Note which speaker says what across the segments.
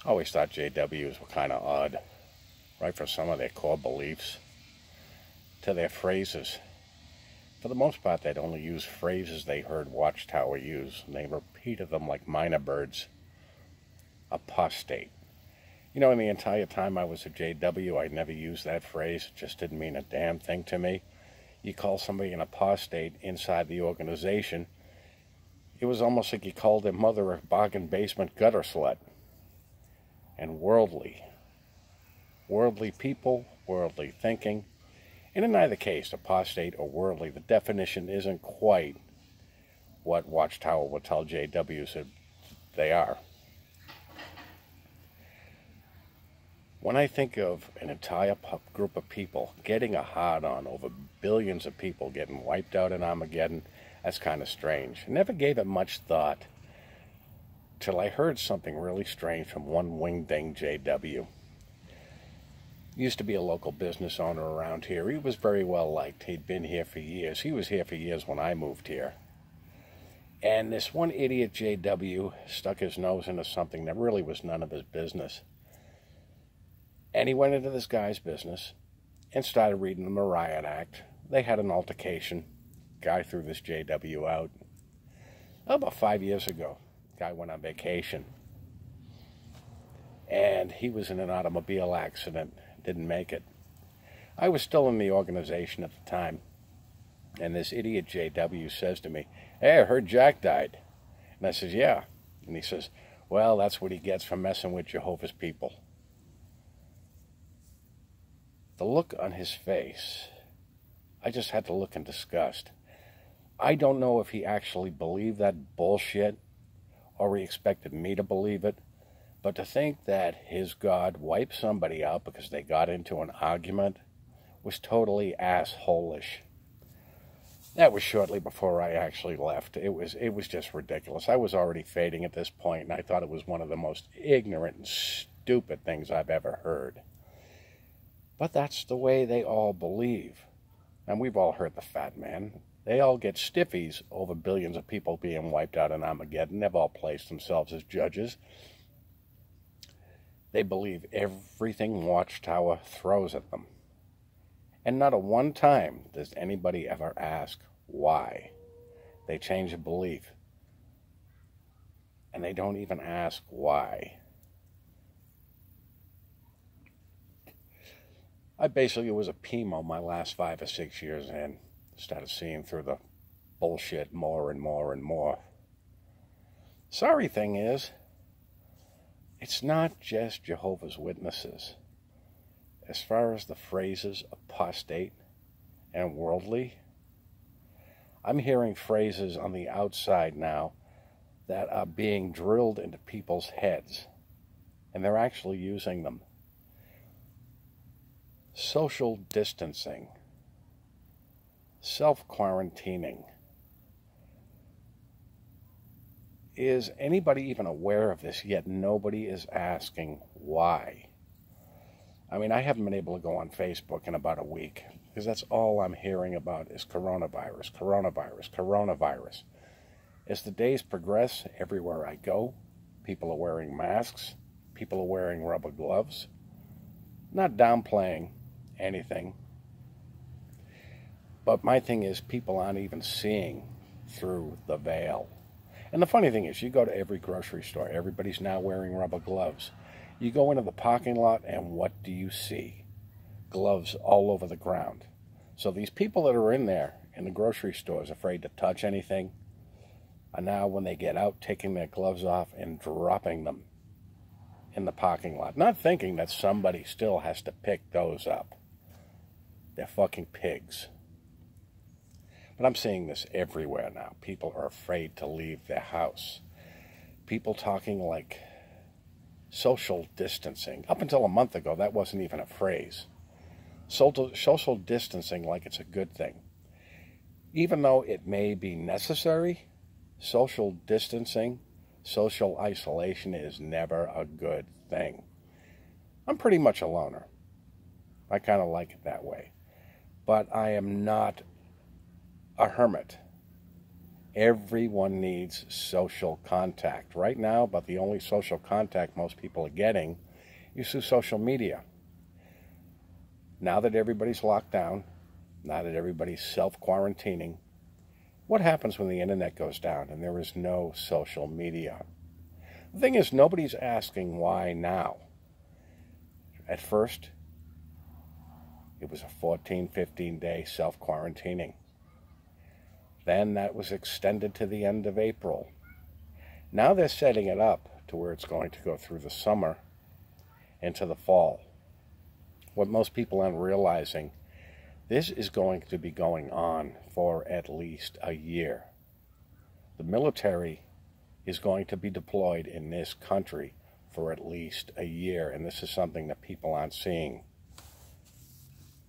Speaker 1: always thought JWs were kind of odd, right from some of their core beliefs to their phrases. For the most part, they'd only use phrases they heard Watchtower use, and they repeated them like minor birds. Apostate. You know, in the entire time I was a JW, I never used that phrase. It just didn't mean a damn thing to me. You call somebody an apostate inside the organization, it was almost like you called their mother a bargain basement gutter slut. And worldly. Worldly people, worldly thinking. And in either case, apostate or worldly, the definition isn't quite what Watchtower would tell JWs that they are. When I think of an entire group of people getting a hard-on over billions of people getting wiped out in Armageddon, that's kind of strange. I never gave it much thought till I heard something really strange from one wing-ding JW. He used to be a local business owner around here. He was very well liked. He'd been here for years. He was here for years when I moved here. And this one idiot JW stuck his nose into something that really was none of his business. And he went into this guy's business and started reading the Riot Act. They had an altercation. Guy threw this JW out. About 5 years ago, guy went on vacation. And he was in an automobile accident. Didn't make it. I was still in the organization at the time. And this idiot JW says to me, "Hey, I heard Jack died." And I says, "Yeah." And he says, "Well, that's what he gets for messing with Jehovah's people." The look on his face, I just had to look in disgust. I don't know if he actually believed that bullshit or he expected me to believe it, but to think that his God wiped somebody out because they got into an argument was totally asshole-ish. That was shortly before I actually left. It was just ridiculous. I was already fading at this point, and I thought it was one of the most ignorant and stupid things I've ever heard. But that's the way they all believe. And we've all heard the fat man. They all get stiffies over billions of people being wiped out in Armageddon. They've all placed themselves as judges. They believe everything Watchtower throws at them. And not a one time does anybody ever ask why. They change a belief. And they don't even ask why. I basically was a PMO my last 5 or 6 years and started seeing through the bullshit more and more and more. Sorry thing is, it's not just Jehovah's Witnesses. As far as the phrases apostate and worldly, I'm hearing phrases on the outside now that are being drilled into people's heads, and they're actually using them. Social distancing, self-quarantining. Is anybody even aware of this? Yet nobody is asking why. I mean, I haven't been able to go on Facebook in about a week because that's all I'm hearing about is coronavirus, coronavirus, coronavirus. As the days progress, everywhere I go, people are wearing masks, people are wearing rubber gloves. Not downplaying anything. But my thing is, people aren't even seeing through the veil. And the funny thing is, you go to every grocery store, everybody's now wearing rubber gloves. You go into the parking lot, and what do you see? Gloves all over the ground. So these people that are in there, in the grocery stores, afraid to touch anything, are now, when they get out, taking their gloves off and dropping them in the parking lot. Not thinking that somebody still has to pick those up. They're fucking pigs. But I'm seeing this everywhere now. People are afraid to leave their house. People talking like social distancing. Up until a month ago, that wasn't even a phrase. Social distancing like it's a good thing. Even though it may be necessary, social distancing, social isolation is never a good thing. I'm pretty much a loner. I kind of like it that way. But I am not a hermit. Everyone needs social contact. Right now, but the only social contact most people are getting is through social media. Now that everybody's locked down, now that everybody's self-quarantining, what happens when the internet goes down and there is no social media? The thing is, nobody's asking why now. At first, it was a 14, 15-day self-quarantining. Then that was extended to the end of April. Now they're setting it up to where it's going to go through the summer into the fall. What most people aren't realizing, this is going to be going on for at least a year. The military is going to be deployed in this country for at least a year, and this is something that people aren't seeing.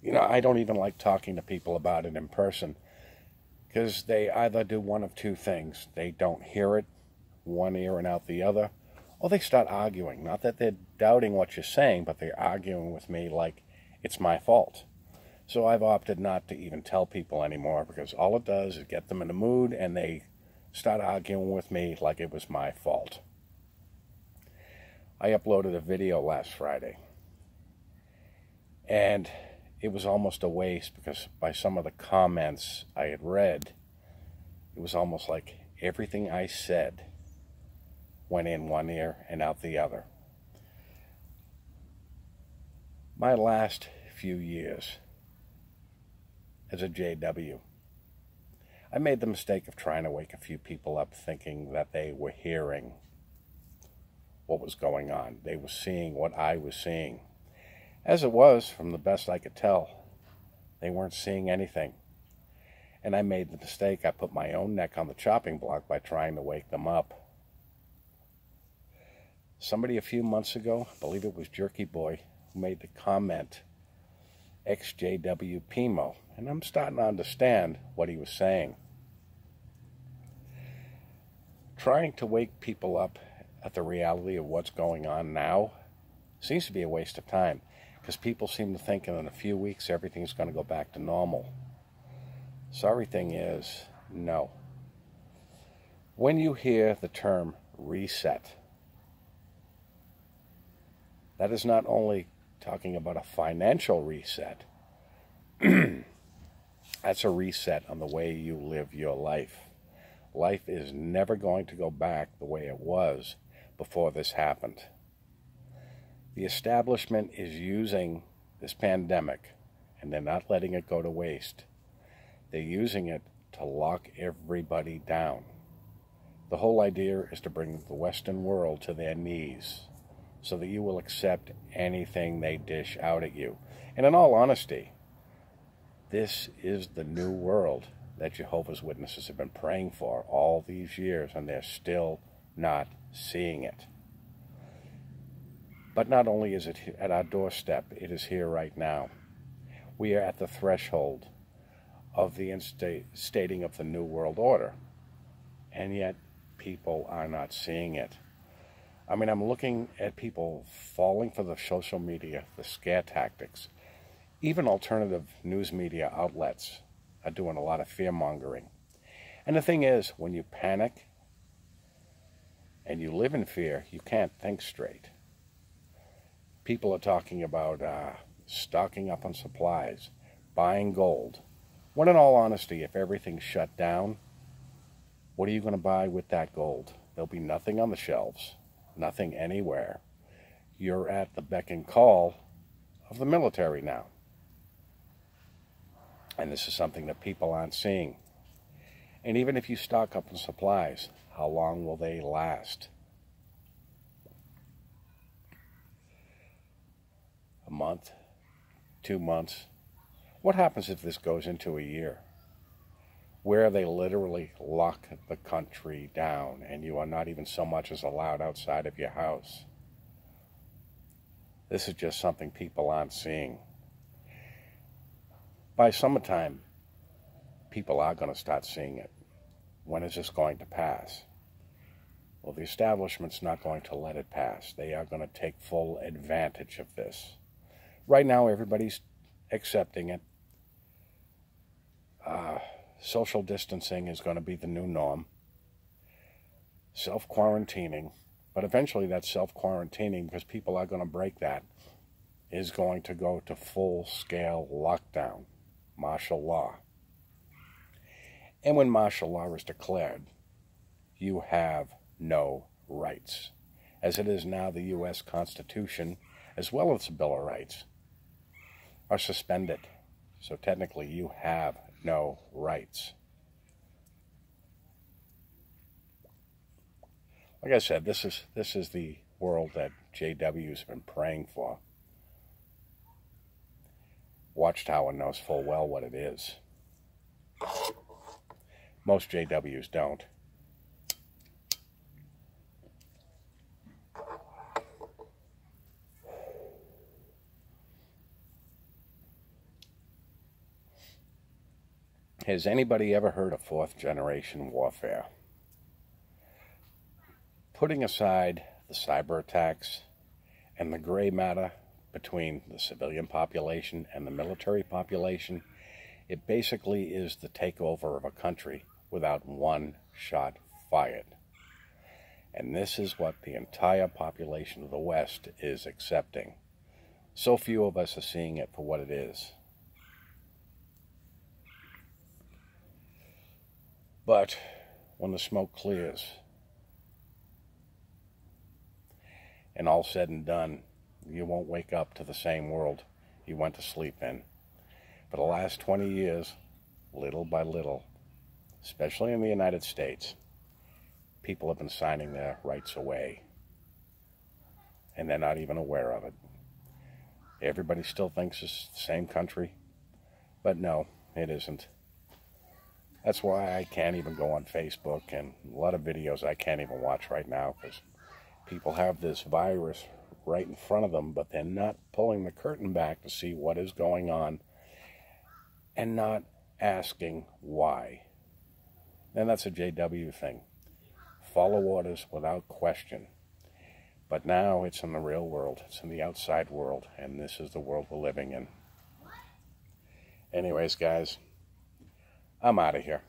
Speaker 1: You know, I don't even like talking to people about it in person, because they either do one of two things. They don't hear it, one ear and out the other, or they start arguing. Not that they're doubting what you're saying, but they're arguing with me like it's my fault. So I've opted not to even tell people anymore, because all it does is get them in the mood and they start arguing with me like it was my fault. I uploaded a video last Friday, and it was almost a waste, because by some of the comments I had read, it was almost like everything I said went in one ear and out the other. My last few years as a JW, I made the mistake of trying to wake a few people up thinking that they were hearing what was going on. They were seeing what I was seeing. As it was, from the best I could tell, they weren't seeing anything. And I made the mistake. I put my own neck on the chopping block by trying to wake them up. Somebody a few months ago, I believe it was Jerky Boy, who made the comment, XJW Pimo, and I'm starting to understand what he was saying. Trying to wake people up at the reality of what's going on now seems to be a waste of time, because people seem to think in a few weeks everything's going to go back to normal. Sorry thing is, no. When you hear the term reset, that is not only talking about a financial reset, that's a reset on the way you live your life. Life is never going to go back the way it was before this happened. The establishment is using this pandemic, and they're not letting it go to waste. They're using it to lock everybody down. The whole idea is to bring the Western world to their knees, so that you will accept anything they dish out at you. And in all honesty, this is the new world that Jehovah's Witnesses have been praying for all these years, and they're still not seeing it. But not only is it at our doorstep, it is here right now. We are at the threshold of the instating of the New World Order, and yet people are not seeing it. I mean, I'm looking at people falling for the social media, the scare tactics. Even alternative news media outlets are doing a lot of fear-mongering. And the thing is, when you panic and you live in fear, you can't think straight. People are talking about stocking up on supplies, buying gold. When in all honesty, if everything's shut down, what are you going to buy with that gold? There'll be nothing on the shelves. Nothing anywhere. You're at the beck and call of the military now. And this is something that people aren't seeing. And even if you stock up on supplies, how long will they last? A month? 2 months? What happens if this goes into a year, where they literally lock the country down and you are not even so much as allowed outside of your house? This is just something people aren't seeing. By summertime, people are going to start seeing it. When is this going to pass? Well, the establishment's not going to let it pass. They are going to take full advantage of this. Right now, everybody's accepting it. social distancing is going to be the new norm. Self-quarantining, but eventually that self-quarantining, because people are going to break that, is going to go to full-scale lockdown, martial law. And when martial law is declared, you have no rights. As it is now, the U.S. Constitution, as well as the Bill of Rights, are suspended. So technically, you have no rights. Like I said, this is the world that JW's been praying for. Watchtower knows full well what it is. Most JWs don't. Has anybody ever heard of fourth-generation warfare? Putting aside the cyber attacks and the gray matter between the civilian population and the military population, it basically is the takeover of a country without one shot fired. And this is what the entire population of the West is accepting. So few of us are seeing it for what it is. But when the smoke clears and all said and done, you won't wake up to the same world you went to sleep in. For the last 20 years, little by little, especially in the United States, people have been signing their rights away. And they're not even aware of it. Everybody still thinks it's the same country, but no, it isn't. That's why I can't even go on Facebook, and a lot of videos I can't even watch right now, because people have this virus right in front of them, but they're not pulling the curtain back to see what is going on and not asking why. And that's a JW thing. Follow orders without question. But now it's in the real world. It's in the outside world, and this is the world we're living in. Anyways, guys, I'm out of here.